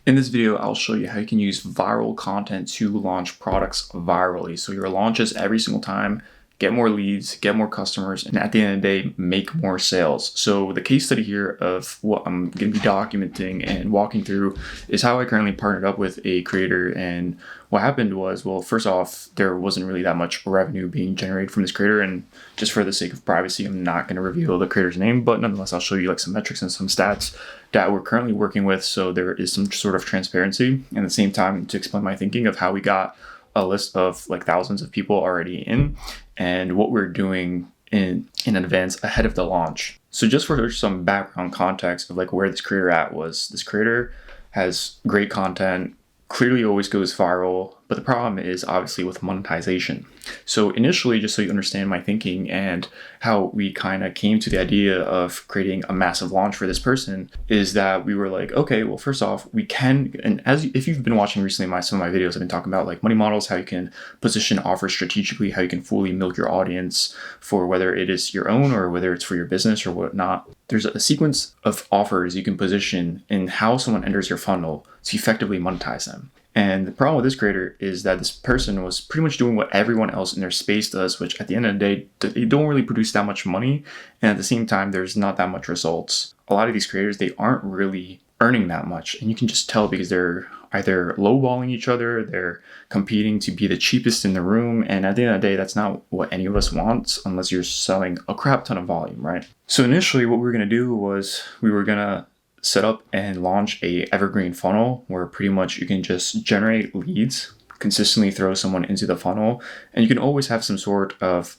In this video, I'll show you how you can use viral content to launch products virally. So your launches every single time, get more leads, get more customers, and at the end of the day, make more sales. So the case study here of what I'm going to be documenting and walking through is how I currently partnered up with a creator. And what happened was, well, first off, there wasn't really that much revenue being generated from this creator. And just for the sake of privacy, I'm not going to reveal the creator's name, but nonetheless, I'll show you like some metrics and some stats that we're currently working with. So there is some sort of transparency, and at the same time to explain my thinking of how we got a list of like thousands of people already in and what we're doing in advance ahead of the launch. So just for some background context of like where this creator was, this creator has great content, clearly always goes viral, but the problem is obviously with monetization. So initially, just so you understand my thinking and how we kind of came to the idea of creating a massive launch for this person, is that we were like, okay, well, first off, we can, and if you've been watching recently some of my videos, I've been talking about like money models, how you can position offers strategically, how you can fully milk your audience for whether it is your own or whether it's for your business or whatnot. There's a sequence of offers you can position in how someone enters your funnel to effectively monetize them. And the problem with this creator is that this person was pretty much doing what everyone else in their space does, which at the end of the day, they don't really produce that much money. And at the same time, there's not that much results. A lot of these creators, they aren't really earning that much. And you can just tell because they're either lowballing each other, they're competing to be the cheapest in the room. And at the end of the day, that's not what any of us want unless you're selling a crap ton of volume, right? So initially what we were going to do was we were going to set up and launch a evergreen funnel where pretty much you can just generate leads, consistently throw someone into the funnel, and you can always have some sort of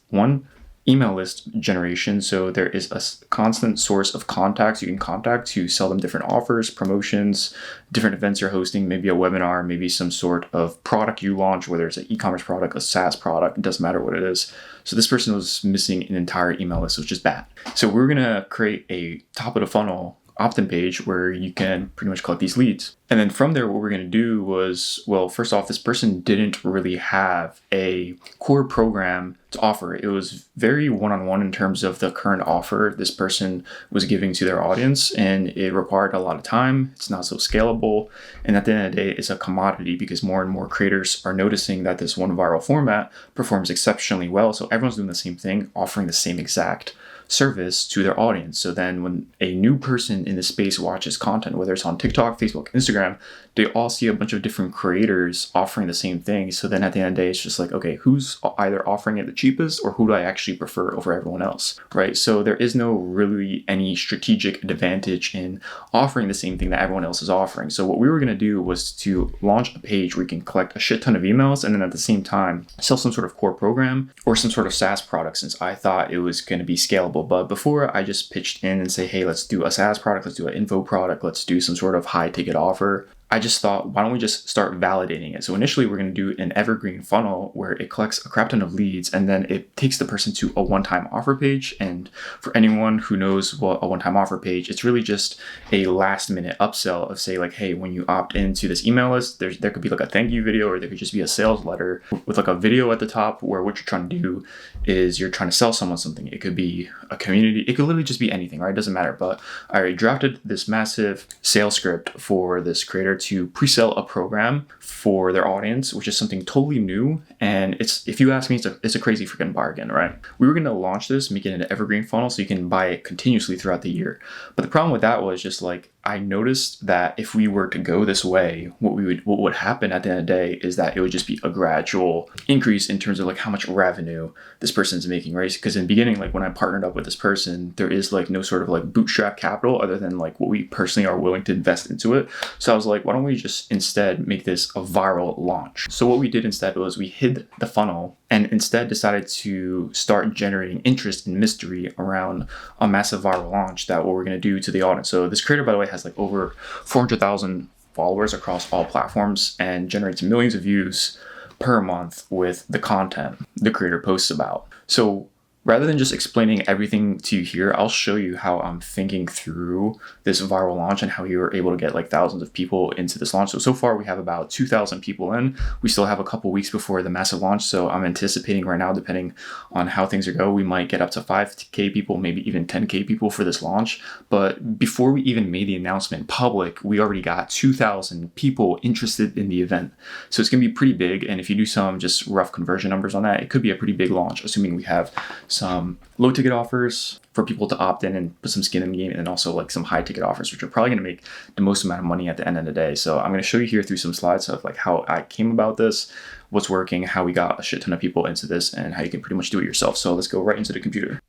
email list generation. So there is a constant source of contacts you can contact to sell them different offers, promotions, different events you're hosting, maybe a webinar, maybe some sort of product you launch, whether it's an e-commerce product, a SaaS product, it doesn't matter what it is. So this person was missing an entire email list, which is bad. So we're going to create a top of the funnel opt-in page where you can pretty much collect these leads. And then from there, what we're going to do was, well, first off, this person didn't really have a core program to offer. It was very one-on-one in terms of the current offer this person was giving to their audience, and it required a lot of time. It's not so scalable. And at the end of the day, it's a commodity because more and more creators are noticing that this one viral format performs exceptionally well. So everyone's doing the same thing, offering the same exact service to their audience. So then when a new person in the space watches content, whether it's on TikTok, Facebook, Instagram, they all see a bunch of different creators offering the same thing. So then at the end of the day, it's just like, okay, who's either offering it the cheapest or who do I actually prefer over everyone else, right? So there is no really any strategic advantage in offering the same thing that everyone else is offering. So what we were going to do was to launch a page where you can collect a shit ton of emails and then at the same time sell some sort of core program or some sort of SaaS product, since I thought it was going to be scalable. But before I just pitched in and say, hey, let's do a SaaS product, let's do an info product, let's do some sort of high ticket offer, I just thought, why don't we just start validating it? So initially we're going to do an evergreen funnel where it collects a crap ton of leads and then it takes the person to a one-time offer page. And for anyone who knows what a one-time offer page, it's really just a last minute upsell of say like, hey, when you opt into this email list, there could be like a thank you video, or there could just be a sales letter with like a video at the top where what you're trying to do is you're trying to sell someone something. It could be a community. It could literally just be anything, right? It doesn't matter. But I already drafted this massive sales script for this creator to pre-sell a program for their audience, which is something totally new. And if you ask me, it's a crazy freaking bargain, right? We were going to launch this, make it an evergreen funnel so you can buy it continuously throughout the year. But the problem with that was just like, I noticed that if we were to go this way, what would happen at the end of the day is that it would just be a gradual increase in terms of like how much revenue this person's making, right? Because in the beginning, like when I partnered up with this person, there is like no sort of like bootstrap capital other than like what we personally are willing to invest into it. So I was like, why don't we just instead make this a viral launch? So what we did instead was we hid the funnel and instead decided to start generating interest and mystery around a massive viral launch that what we're going to do to the audience. So this creator, by the way, has like over 400,000 followers across all platforms and generates millions of views per month with the content the creator posts about. So Rather than just explaining everything to you here, I'll show you how I'm thinking through this viral launch and how we were able to get like thousands of people into this launch. So far we have about 2,000 people in. We still have a couple weeks before the massive launch. So I'm anticipating right now, depending on how things are go, we might get up to 5K people, maybe even 10K people for this launch. But before we even made the announcement public, we already got 2,000 people interested in the event. So it's going to be pretty big. And if you do some just rough conversion numbers on that, it could be a pretty big launch, assuming we have some low ticket offers for people to opt in and put some skin in the game, and then also like some high ticket offers, which are probably going to make the most amount of money at the end of the day. So I'm going to show you here through some slides of like how I came about this, what's working, how we got a shit ton of people into this, and how you can pretty much do it yourself. So let's go right into the computer.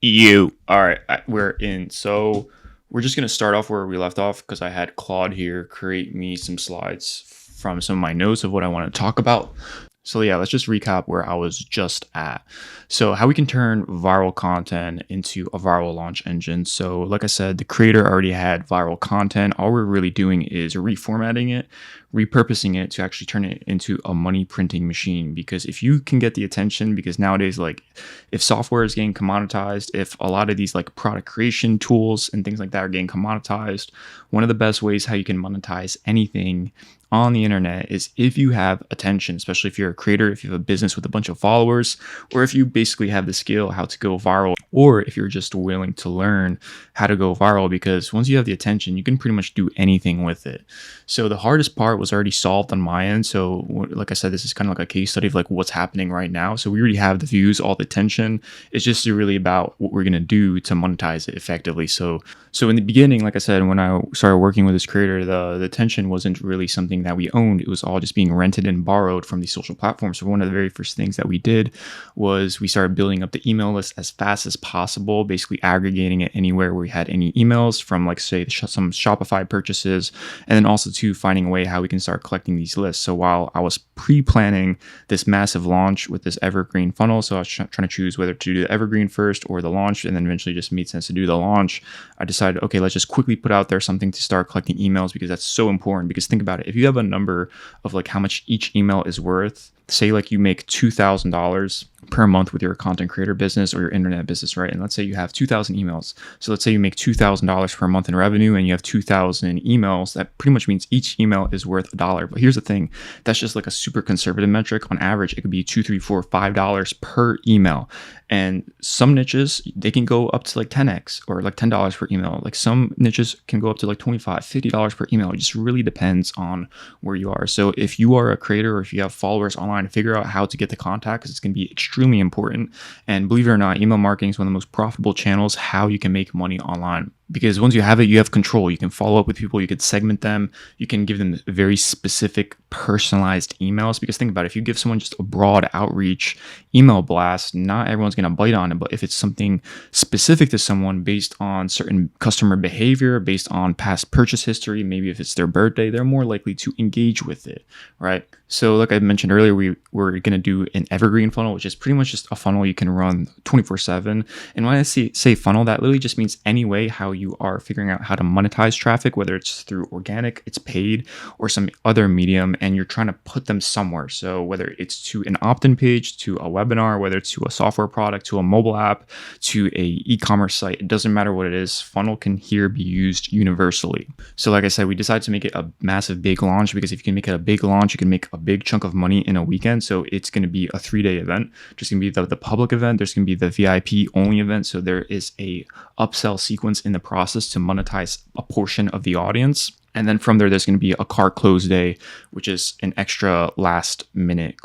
All right, we're in. So we're just going to start off where we left off, because I had Claude here create me some slides from some of my notes of what I want to talk about. So yeah, let's just recap where I was just at. So how we can turn viral content into a viral launch engine. So like I said, the creator already had viral content. All we're really doing is reformatting it, repurposing it to actually turn it into a money printing machine. Because if you can get the attention, because nowadays, like if software is getting commoditized, if a lot of these like product creation tools and things like that are getting commoditized, one of the best ways how you can monetize anything on the internet is if you have attention, especially if you're a creator, if you have a business with a bunch of followers, or if you basically have the skill how to go viral, or if you're just willing to learn how to go viral. Because once you have the attention, you can pretty much do anything with it. So the hardest part was already solved on my end. So like I said, this is kind of like a case study of like what's happening right now. So we already have the views, all the attention. It's just really about what we're going to do to monetize it effectively. So in the beginning, like I said, when I started working with this creator, the attention wasn't really something that we owned. It was all just being rented and borrowed from these social platforms. So one of the very first things that we did was we started building up the email list as fast as possible, basically aggregating it anywhere where we had any emails from, like say some Shopify purchases, and then also to finding a way how we can start collecting these lists. So while I was pre-planning this massive launch with this evergreen funnel, so I was trying to choose whether to do the evergreen first or the launch, and then eventually just made sense to do the launch, I decided, okay, let's just quickly put out there something to start collecting emails, because that's so important. Because think about it, if you have a number of like how much each email is worth, say like you make $2,000 per month with your content creator business or your internet business, right? And let's say you have 2,000 emails. So let's say you make $2,000 per month in revenue and you have 2,000 emails. That pretty much means each email is worth $1. But here's the thing, that's just like a super conservative metric. On average, it could be $2, $3, $4, $5 per email. And some niches, they can go up to like 10x or like $10 per email. Like some niches can go up to like $25, $50 per email. It just really depends on where you are. So if you are a creator or if you have followers online, figure out how to get the contact, because it's going to be extremely important. And believe it or not, email marketing is one of the most profitable channels how you can make money online. Because once you have it, you have control. You can follow up with people. You could segment them. You can give them very specific, personalized emails. Because think about it, if you give someone just a broad outreach email blast, not everyone's going to bite on it. But if it's something specific to someone based on certain customer behavior, based on past purchase history, maybe if it's their birthday, they're more likely to engage with it, right? So like I mentioned earlier, we're going to do an evergreen funnel, which is pretty much just a funnel you can run 24/7. And when I say funnel, that literally just means any way how you are figuring out how to monetize traffic, whether it's through organic, it's paid, or some other medium, and you're trying to put them somewhere. So whether it's to an opt-in page, to a webinar, whether it's to a software product, to a mobile app, to a e-commerce site, it doesn't matter what it is, funnel can here be used universally. So like I said, we decided to make it a massive big launch, because if you can make it a big launch, you can make a big chunk of money in a weekend. So it's going to be a 3-day event. There's going to be the public event. There's going to be the VIP only event. So there is a upsell sequence in the process to monetize a portion of the audience. And then from there's going to be a cart close day, which is an extra last minute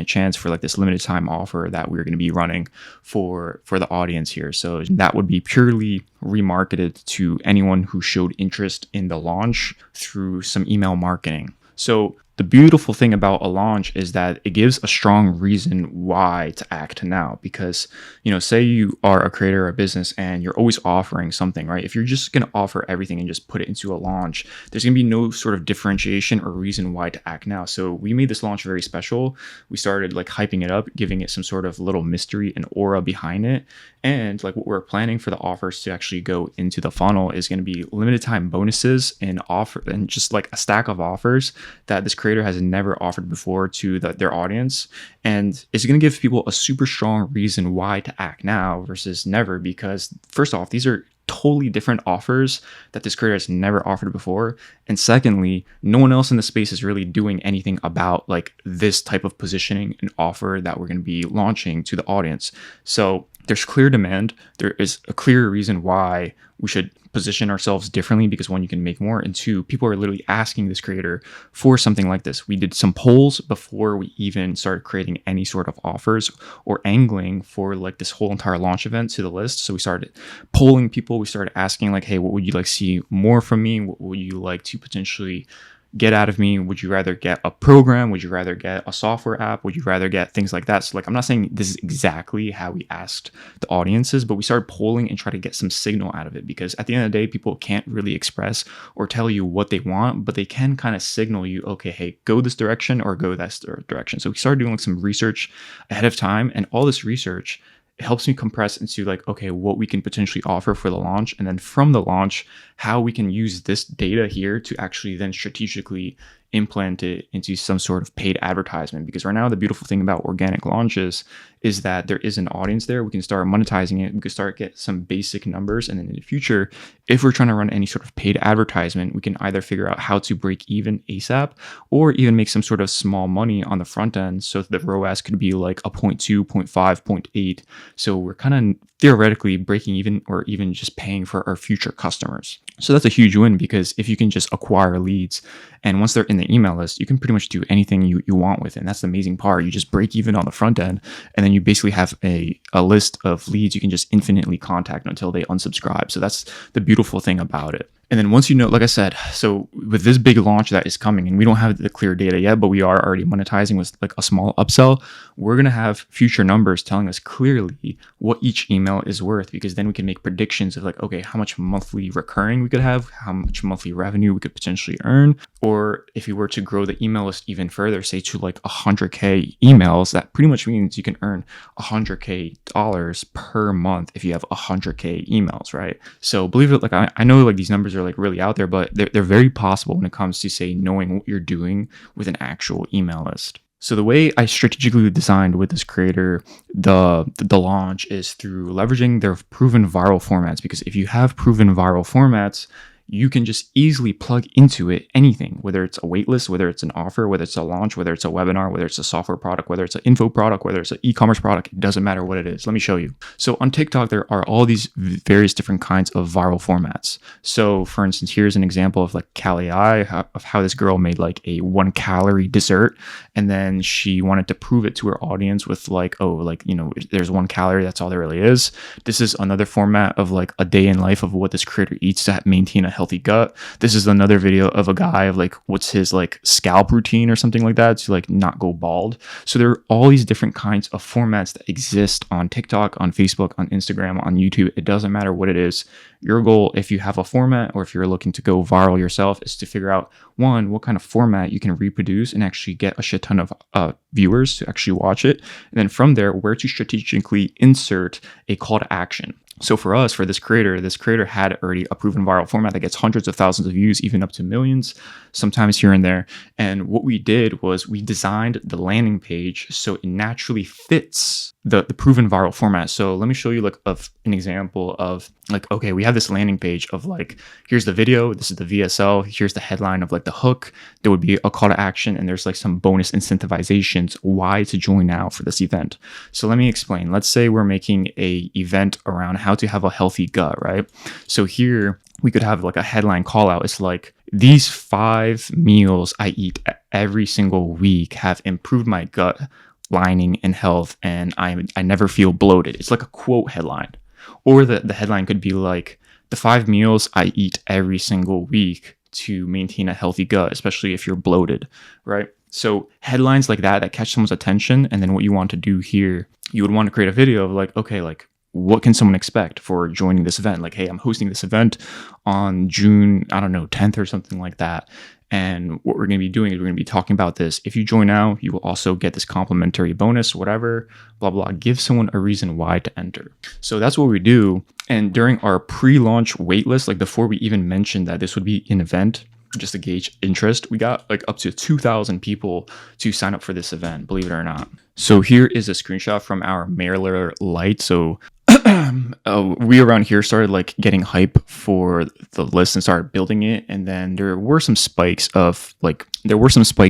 chance for like this limited time offer that we're going to be running for the audience here. So that would be purely remarketed to anyone who showed interest in the launch through some email marketing. So the beautiful thing about a launch is that it gives a strong reason why to act now. Because, say you are a creator or a business and you're always offering something, right? If you're just going to offer everything and just put it into a launch, there's going to be no sort of differentiation or reason why to act now. So we made this launch very special. We started like hyping it up, giving it some sort of little mystery and aura behind it. And like what we're planning for the offers to actually go into the funnel is going to be limited time bonuses and just like a stack of offers that this creator has never offered before to their audience. And it's going to give people a super strong reason why to act now versus never, because first off, these are totally different offers that this creator has never offered before. And secondly, no one else in the space is really doing anything about like this type of positioning and offer that we're going to be launching to the audience. So there's clear demand. There is a clear reason why we should position ourselves differently, because one, you can make more, and two, people are literally asking this creator for something like this. We did some polls before we even started creating any sort of offers or angling for like this whole entire launch event to the list. So we started polling people. We started asking like, hey, what would you like to see more from me? What would you like to potentially get out of me? Would you rather get a program? Would you rather get a software app? Would you rather get things like that? So like, I'm not saying this is exactly how we asked the audiences, but we started polling and try to get some signal out of it, because at the end of the day, people can't really express or tell you what they want, but they can kind of signal you, okay, hey, go this direction or go that direction. So we started doing like some research ahead of time, and all this research, it helps me compress into like, okay, what we can potentially offer for the launch. And then from the launch, how we can use this data here to actually then strategically implant it into some sort of paid advertisement. Because right now, the beautiful thing about organic launches is that there is an audience there. We can start monetizing it. We can start get some basic numbers. And then in the future, if we're trying to run any sort of paid advertisement, we can either figure out how to break even ASAP or even make some sort of small money on the front end. So the ROAS could be like a 0.2, 0.5, 0.8. So we're kind of theoretically breaking even or even just paying for our future customers. So that's a huge win, because if you can just acquire leads and once they're in the email list, you can pretty much do anything you want with it. And that's the amazing part. You just break even on the front end, and then you basically have a list of leads you can just infinitely contact until they unsubscribe. So that's the beautiful thing about it. And then once you know, like I said, so with this big launch that is coming, and we don't have the clear data yet, but we are already monetizing with like a small upsell, we're going to have future numbers telling us clearly what each email is worth, because then we can make predictions of like, okay, how much monthly recurring we could have, how much monthly revenue we could potentially earn. Or if you were to grow the email list even further, say to like 100K emails, that pretty much means you can earn $100K per month if you have 100K emails, right? So believe it, like I know like these numbers are like really out there, but they're very possible when it comes to say knowing what you're doing with an actual email list. So the way I strategically designed with this creator, the launch, is through leveraging their proven viral formats. Because if you have proven viral formats, you can just easily plug into it anything, whether it's a waitlist, whether it's an offer, whether it's a launch, whether it's a webinar, whether it's a software product, whether it's an info product, whether it's an e-commerce product. It doesn't matter what it is. Let me show you. So on TikTok, there are all these various different kinds of viral formats. So for instance, here's an example of like Cali of how this girl made like a 1-calorie dessert. And then she wanted to prove it to her audience with like, oh, like, you know, there's 1 calorie. That's all there really is. This is another format of like a day in life of what this creator eats to maintain a healthy gut. This is another video of a guy of like what's his like scalp routine or something like that to like not go bald. So there are all these different kinds of formats that exist on TikTok, on Facebook, on Instagram, on YouTube. It doesn't matter what it is. Your goal, if you have a format or if you're looking to go viral yourself, is to figure out, one, what kind of format you can reproduce and actually get a shit ton of viewers to actually watch it. And then from there, where to strategically insert a call to action. So for us, for this creator had already a proven viral format that gets hundreds of thousands of views, even up to millions, sometimes here and there. And what we did was we designed the landing page so it naturally fits the proven viral format. So let me show you like an example of like, okay, we have this landing page of like, here's the video, this is the VSL, here's the headline of like the hook, there would be a call to action, and there's like some bonus incentivizations, why to join now for this event. So let me explain. Let's say we're making a event around how to have a healthy gut, right? So here we could have like a headline call out. It's like, these 5 meals I eat every single week have improved my gut lining and health, and I never feel bloated. It's like a quote headline. Or the headline could be like, the 5 meals I eat every single week to maintain a healthy gut, especially if you're bloated, right? So headlines like that catch someone's attention. And then what you want to do here, you would want to create a video of like, okay, like, what can someone expect for joining this event? Like, hey, I'm hosting this event on June, 10th or something like that. And what we're going to be doing is we're going to be talking about this. If you join now, you will also get this complimentary bonus, whatever, blah, blah. Give someone a reason why to enter. So that's what we do. And during our pre-launch waitlist, like before we even mentioned that this would be an event, just to gauge interest, we got like up to 2,000 people to sign up for this event, believe it or not. So here is a screenshot from our MailerLite. So we around here started like getting hype for the list and started building it. And then there were some spikes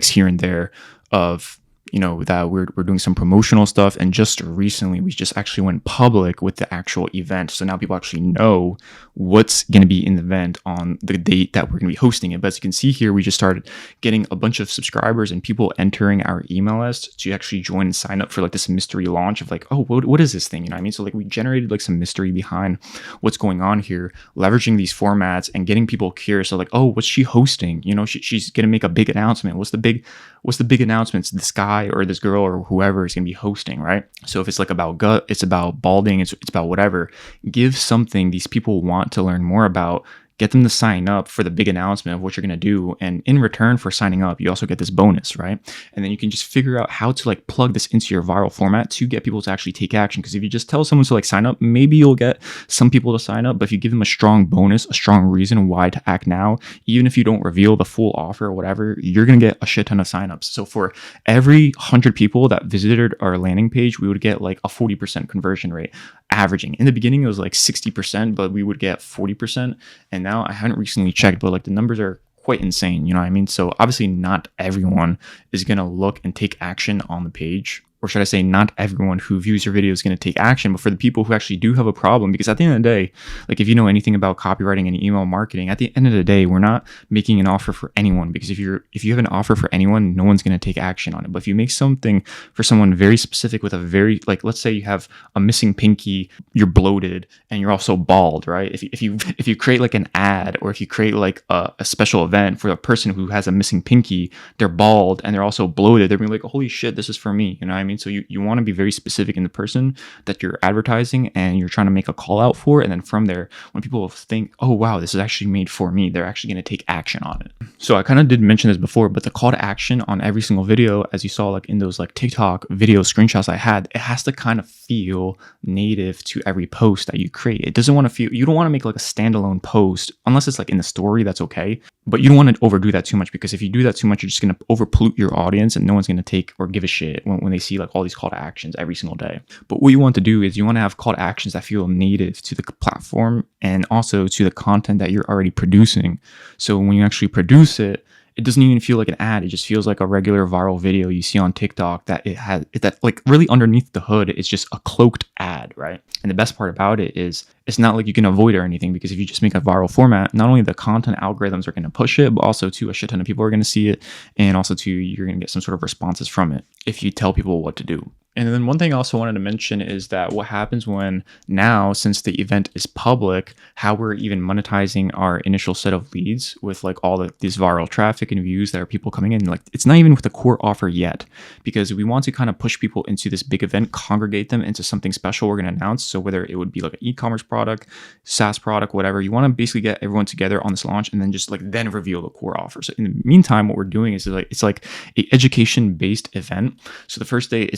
here and there of, that we're doing some promotional stuff. And just recently, we just actually went public with the actual event. So now people actually know what's going to be in the event on the date that we're going to be hosting it. But as you can see here, we just started getting a bunch of subscribers and people entering our email list to actually join and sign up for like this mystery launch of like, oh, what is this thing? You know what I mean? So like we generated like some mystery behind what's going on here, leveraging these formats and getting people curious. So like, oh, what's she hosting? She's going to make a big announcement. What's the big announcements this guy or this girl or whoever is going to be hosting, right? So if it's like about gut, it's about balding, it's about whatever, give something these people want to learn more about. Get them to sign up for the big announcement of what you're going to do. And in return for signing up, you also get this bonus, right? And then you can just figure out how to like plug this into your viral format to get people to actually take action. Because if you just tell someone to like sign up, maybe you'll get some people to sign up. But if you give them a strong bonus, a strong reason why to act now, even if you don't reveal the full offer or whatever, you're going to get a shit ton of signups. So for every 100 people that visited our landing page, we would get like a 40% conversion rate averaging. In the beginning, it was like 60%, but we would get 40%. And now I haven't recently checked, but like the numbers are quite insane. You know what I mean? So obviously not everyone is going to look and take action on the page. Or should I say, not everyone who views your video is going to take action, but for the people who actually do have a problem, because at the end of the day, like if you know anything about copywriting and email marketing, at the end of the day, we're not making an offer for anyone, because if you have an offer for anyone, no one's going to take action on it. But if you make something for someone very specific with a very, like, let's say you have a missing pinky, you're bloated, and you're also bald, right? If you create like an ad, or if you create like a special event for a person who has a missing pinky, they're bald and they're also bloated, they're being like, holy shit, this is for me. You know what I mean? So you want to be very specific in the person that you're advertising and you're trying to make a call out for. And then from there, when people think, oh, wow, this is actually made for me, they're actually going to take action on it. So I kind of did mention this before, but the call to action on every single video, as you saw like in those like TikTok video screenshots I had, it has to kind of feel native to every post that you create. It doesn't want to feel, you don't want to make like a standalone post unless it's like in the story, that's okay. But you don't want to overdo that too much, because if you do that too much, you're just going to overpollute your audience and no one's going to take or give a shit when they see like all these call to actions every single day. But what you want to do is you want to have call to actions that feel native to the platform and also to the content that you're already producing. So when you actually produce it, it doesn't even feel like an ad. It just feels like a regular viral video you see on TikTok that it has that like really underneath the hood, it's just a cloaked ad, right? And the best part about it is it's not like you can avoid it or anything, because if you just make a viral format, not only the content algorithms are going to push it, but also too a shit ton of people are going to see it, and also too you're going to get some sort of responses from it if you tell people what to do. And then one thing I also wanted to mention is that what happens when now, since the event is public, how we're even monetizing our initial set of leads with like all this viral traffic and views that are people coming in. Like it's not even with the core offer yet, because we want to kind of push people into this big event, congregate them into something special we're going to announce. So whether it would be like an e-commerce product, SaaS product, whatever, you want to basically get everyone together on this launch and then just like then reveal the core offer. So in the meantime, what we're doing is like it's like a education-based event. So the first day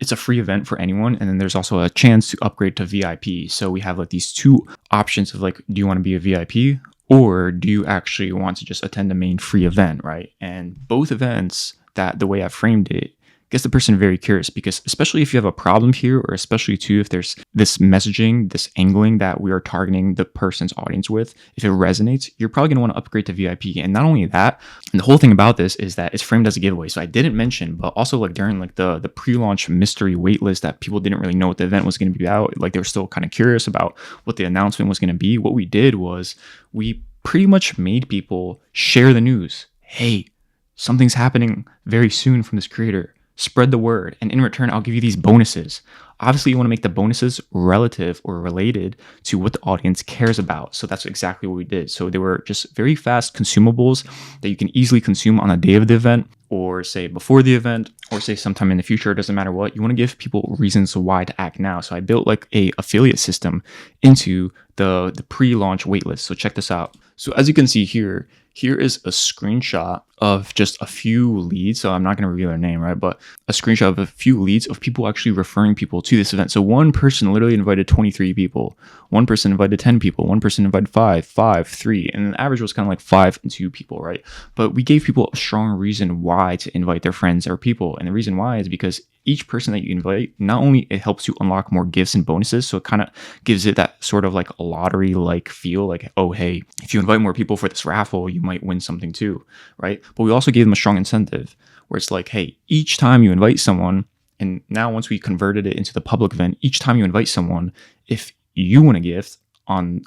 it's a free event for anyone. And then there's also a chance to upgrade to VIP. So we have like these two options of like, do you want to be a VIP or do you actually want to just attend the main free event, right? And both events, that the way I framed it, gets the person very curious, because especially if you have a problem here, or especially too if there's this messaging, this angling that we are targeting the person's audience with, if it resonates, you're probably going to want to upgrade to VIP. And not only that, and the whole thing about this is that it's framed as a giveaway. So I didn't mention, but also like during like the pre-launch mystery waitlist that people didn't really know what the event was going to be about, like they were still kind of curious about what the announcement was going to be. What we did was we pretty much made people share the news. Hey, something's happening very soon from this creator. Spread the word, and in return, I'll give you these bonuses. Obviously, you want to make the bonuses relative or related to what the audience cares about. So that's exactly what we did. So they were just very fast consumables that you can easily consume on the day of the event, or say before the event, or say sometime in the future. It doesn't matter what. You want to give people reasons why to act now. So I built like a affiliate system into the pre-launch waitlist. So check this out. So as you can see here, Here is a screenshot of just a few leads. So I'm not going to reveal their name, right? But a screenshot of a few leads of people actually referring people to this event. So one person literally invited 23 people. One person invited 10 people. One person invited 5, 3. And the average was kind of like 5 and 2 people, right? But we gave people a strong reason why to invite their friends or people. And the reason why is because each person that you invite, not only it helps you unlock more gifts and bonuses, so it kind of gives it that sort of like a lottery-like feel, like, oh, hey, if you invite more people for this raffle, you might win something too, right? But we also gave them a strong incentive where it's like, hey, each time you invite someone, and now once we converted it into the public event, each time you invite someone, if you win a gift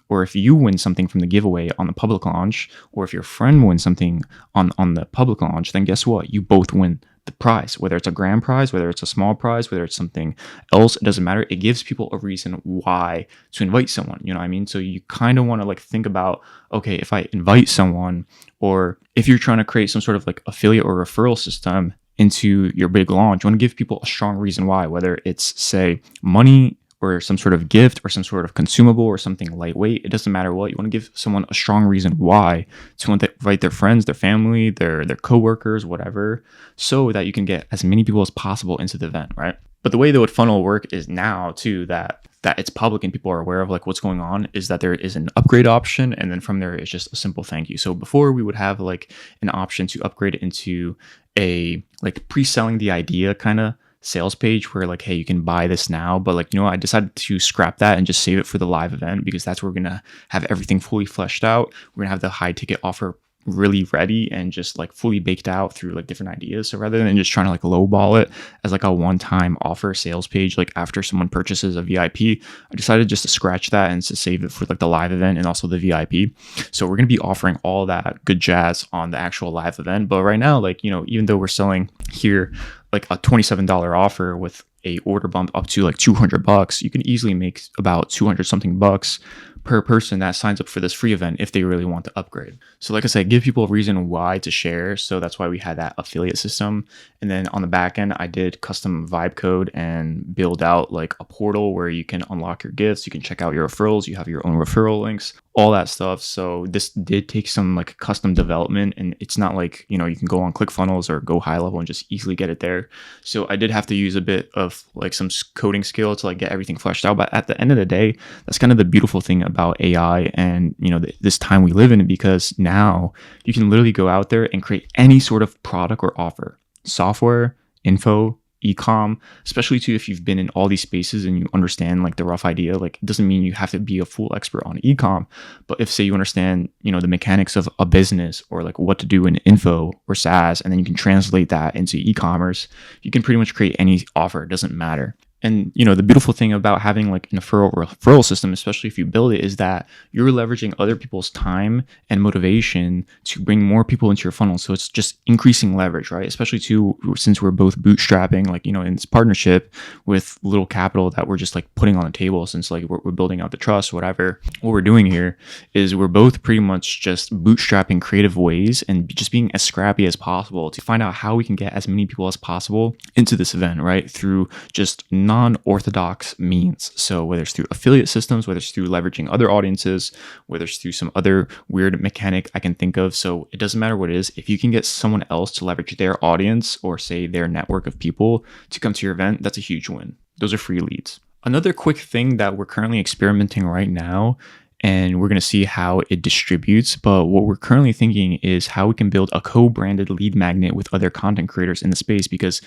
or if you win something from the giveaway on the public launch, or if your friend wins something on the public launch, then guess what? You both win the prize, whether it's a grand prize, whether it's a small prize, whether it's something else, it doesn't matter. It gives people a reason why to invite someone, you know what I mean? So you kind of want to like think about, okay, if I invite someone, or if you're trying to create some sort of like affiliate or referral system into your big launch, you want to give people a strong reason why, whether it's say money or some sort of gift or some sort of consumable or something lightweight. It doesn't matter what. You want to give someone a strong reason why to invite their friends, their family, their coworkers, whatever, so that you can get as many people as possible into the event, right? But the way that would funnel work is now too that it's public and people are aware of like what's going on, is that there is an upgrade option, and then from there it's just a simple thank you. So before we would have like an option to upgrade it into a like pre-selling the idea kind of sales page where like, hey, you can buy this now, but like, you know, I decided to scrap that and just save it for the live event, because that's where we're gonna have everything fully fleshed out. We're gonna have the high ticket offer really ready and just like fully baked out through like different ideas. So rather than just trying to like lowball it as like a one-time offer sales page, like after someone purchases a VIP, I decided just to scratch that and to save it for like the live event and also the VIP. So we're going to be offering all that good jazz on the actual live event. But right now, like, you know, even though we're selling here like a $27 offer with a order bump up to like $200, you can easily make about 200 something bucks per person that signs up for this free event if they really want to upgrade. So like I said, give people a reason why to share. So that's why we had that affiliate system. And then on the back end, I did custom vibe code and build out like a portal where you can unlock your gifts, you can check out your referrals, you have your own referral links, all that stuff. So this did take some like custom development, and it's not like, you know, you can go on ClickFunnels or go high level and just easily get it there. So I did have to use a bit of like some coding skill to like get everything fleshed out. But at the end of the day, that's kind of the beautiful thing about AI and, you know, this time we live in, because now you can literally go out there and create any sort of product or offer, software, info, e-com, especially too if you've been in all these spaces and you understand like the rough idea. Like, it doesn't mean you have to be a full expert on e-com, but if say you understand, you know, the mechanics of a business or like what to do in info or SaaS, and then you can translate that into e-commerce, you can pretty much create any offer. It doesn't matter. And, you know, the beautiful thing about having like an referral system, especially if you build it, is that you're leveraging other people's time and motivation to bring more people into your funnel. So it's just increasing leverage, right? Especially too, since we're both bootstrapping, like, you know, in this partnership with little capital that we're just like putting on the table, since like we're building out the trust, whatever. What we're doing here is we're both pretty much just bootstrapping creative ways and just being as scrappy as possible to find out how we can get as many people as possible into this event, right? Through just non-orthodox means. So whether it's through affiliate systems, whether it's through leveraging other audiences, whether it's through some other weird mechanic I can think of. So it doesn't matter what it is. If you can get someone else to leverage their audience or say their network of people to come to your event, that's a huge win. Those are free leads. Another quick thing that we're currently experimenting right now, and we're going to see how it distributes, but what we're currently thinking is how we can build a co-branded lead magnet with other content creators in the space, because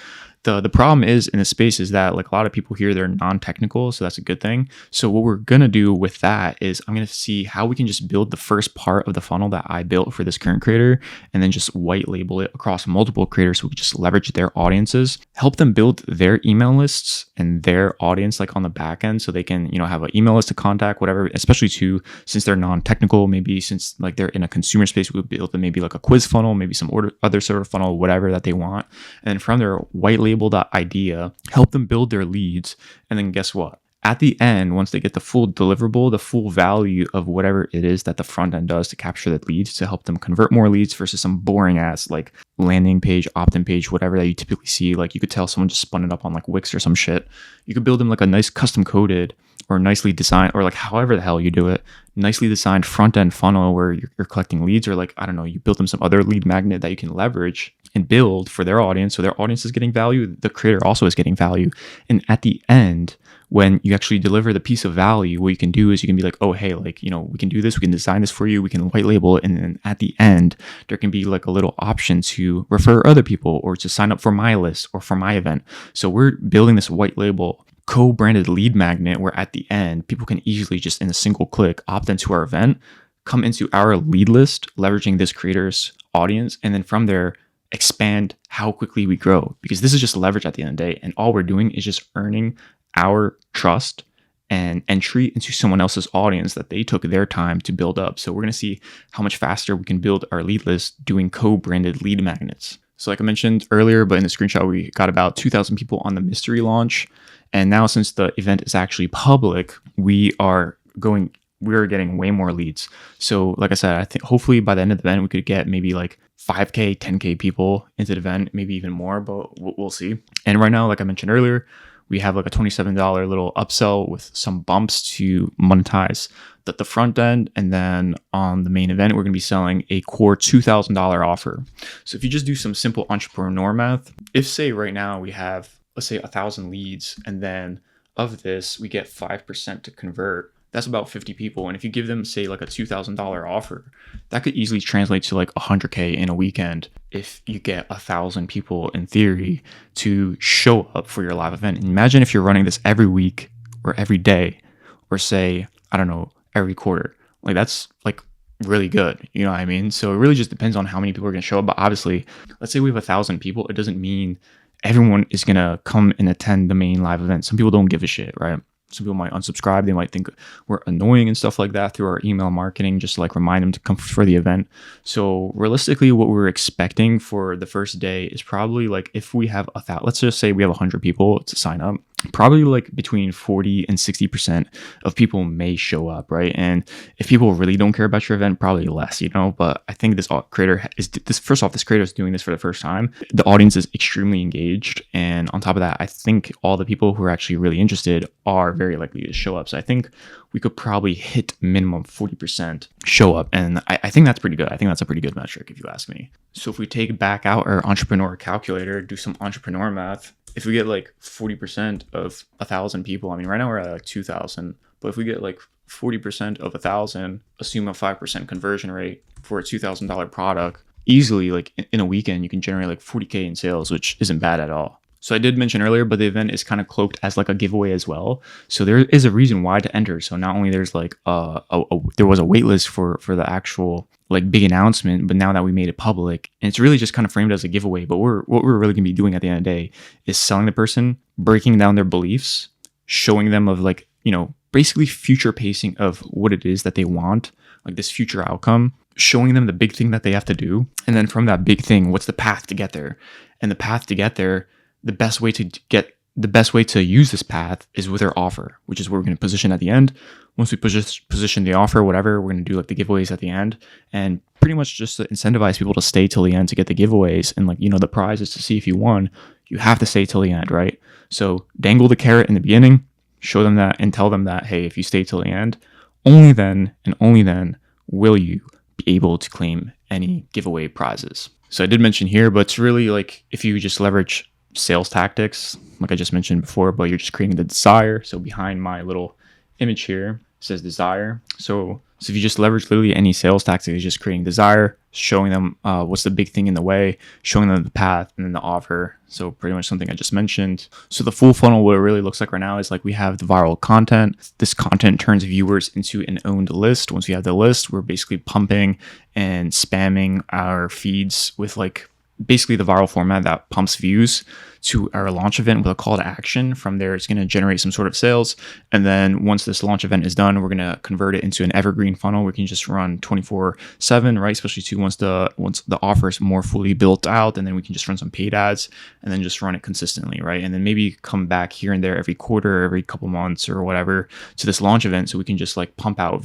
the problem is in the space is that like a lot of people here, they're non-technical, so that's a good thing. So what we're going to do with that is I'm going to see how we can just build the first part of the funnel that I built for this current creator, and then just white label it across multiple creators so we can just leverage their audiences, help them build their email lists and their audience like on the back end, so they can, you know, have an email list to contact, whatever, especially too, since they're non-technical, maybe since like they're in a consumer space, we would build them maybe like a quiz funnel, maybe some other sort of funnel, whatever that they want. And then from their white label idea, help them build their leads. And then guess what? at the end, once they get the full deliverable, the full value of whatever it is that the front end does to capture the leads to help them convert more leads versus some boring ass like landing page, opt-in page, whatever that you typically see. Like you could tell someone just spun it up on like Wix or some shit. You could build them like a nice custom coded or nicely designed, or like however the hell you do it, nicely designed front end funnel where you're collecting leads, or like, I don't know, you build them some other lead magnet that you can leverage and build for their audience. So their audience is getting value. The creator also is getting value. And at the end, when you actually deliver the piece of value, what you can do is you can be like, oh, hey, like, you know, we can do this. We can design this for you. We can white label it. And then at the end, there can be like a little option to refer other people or to sign up for my list or for my event. So we're building this white label co-branded lead magnet where at the end, people can easily just in a single click opt into our event, come into our lead list, leveraging this creator's audience. And then from there, expand how quickly we grow, because this is just leverage at the end of the day. And all we're doing is just earning our trust and entry into someone else's audience that they took their time to build up. So we're going to see how much faster we can build our lead list doing co-branded lead magnets. So like I mentioned earlier, but in the screenshot, we got about 2,000 people on the mystery launch. And now since the event is actually public, we're getting way more leads. So like I said, I think hopefully by the end of the event, we could get maybe like 5K, 10K people into the event, maybe even more, but we'll see. And right now, like I mentioned earlier, we have like a $27 little upsell with some bumps to monetize the front end. And then on the main event, we're going to be selling a core $2,000 offer. So if you just do some simple entrepreneur math, if say right now we have, let's say 1,000 leads, and then of this, we get 5% to convert, that's about 50 people. And if you give them, say, like a $2,000 offer, that could easily translate to like 100K in a weekend if you get 1,000 people in theory to show up for your live event. And imagine if you're running this every week or every day, or say, I don't know, every quarter. Like that's like really good. You know what I mean? So it really just depends on how many people are going to show up. But obviously, let's say we have 1,000 people. It doesn't mean everyone is going to come and attend the main live event. Some people don't give a shit, right? Some people might unsubscribe. They might think we're annoying and stuff like that through our email marketing, just to like remind them to come for the event. So realistically, what we're expecting for the first day is probably like if we have let's just say we have 100 people to sign up, probably like between 40 and 60% of people may show up, right? And if people really don't care about your event, probably less, you know. But I think this creator is doing this for the first time. The audience is extremely engaged, and on top of that, I think all the people who are actually really interested are very likely to show up. So I think we could probably hit minimum 40% show up. And I think that's pretty good. I think that's a pretty good metric if you ask me. So if we take back out our entrepreneur calculator, do some entrepreneur math, if we get like 40% of 1,000 people, I mean, right now we're at like 2,000, but if we get like 40% of 1,000, assume a 5% conversion rate for a $2,000 product, easily like in a weekend, you can generate like 40K in sales, which isn't bad at all. So I did mention earlier, but the event is kind of cloaked as like a giveaway as well. So there is a reason why to enter. So not only there's like there was a wait list for the actual like big announcement, but now that we made it public, and it's really just kind of framed as a giveaway. But what we're really gonna be doing at the end of the day is selling the person, breaking down their beliefs, showing them of like, you know, basically future pacing of what it is that they want, like this future outcome, showing them the big thing that they have to do. And then from that big thing, what's the path to get there? And the path to get there, the best way to use this path is with our offer, which is where we're going to position at the end. Once we position the offer, whatever, we're going to do like the giveaways at the end, and pretty much just to incentivize people to stay till the end to get the giveaways. And like, you know, the prize is to see if you won. You have to stay till the end, right? So dangle the carrot in the beginning, show them that, and tell them that, hey, if you stay till the end, only then and only then will you be able to claim any giveaway prizes. So I did mention here, but it's really like if you just leverage sales tactics, like I just mentioned before, but you're just creating the desire. So behind my little image here, it says desire. So if you just leverage literally any sales tactic, it's just creating desire, showing them what's the big thing in the way, showing them the path, and then the offer. So pretty much something I just mentioned. So the full funnel, what it really looks like right now is like we have the viral content. This content turns viewers into an owned list. Once we have the list, we're basically pumping and spamming our feeds with like basically the viral format that pumps views to our launch event with a call to action. From there, it's going to generate some sort of sales. And then once this launch event is done, we're going to convert it into an evergreen funnel. We can just run 24/7, right? Especially too once the offer is more fully built out, and then we can just run some paid ads and then just run it consistently, right? And then maybe come back here and there every quarter, every couple months or whatever to this launch event, so we can just like pump out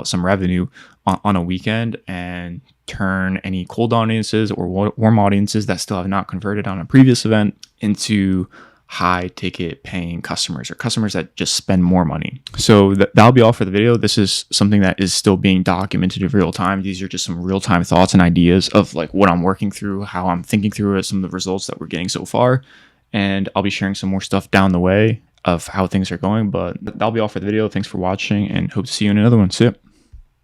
some revenue on a weekend and turn any cold audiences or warm audiences that still have not converted on a previous event into high ticket paying customers, or customers that just spend more money. So that'll be all for the video. This is something that is still being documented in real time. These are just some real time thoughts and ideas of like what I'm working through, how I'm thinking through it, some of the results that we're getting so far. And I'll be sharing some more stuff down the way of how things are going, but that'll be all for the video. Thanks for watching and hope to see you in another one. See ya.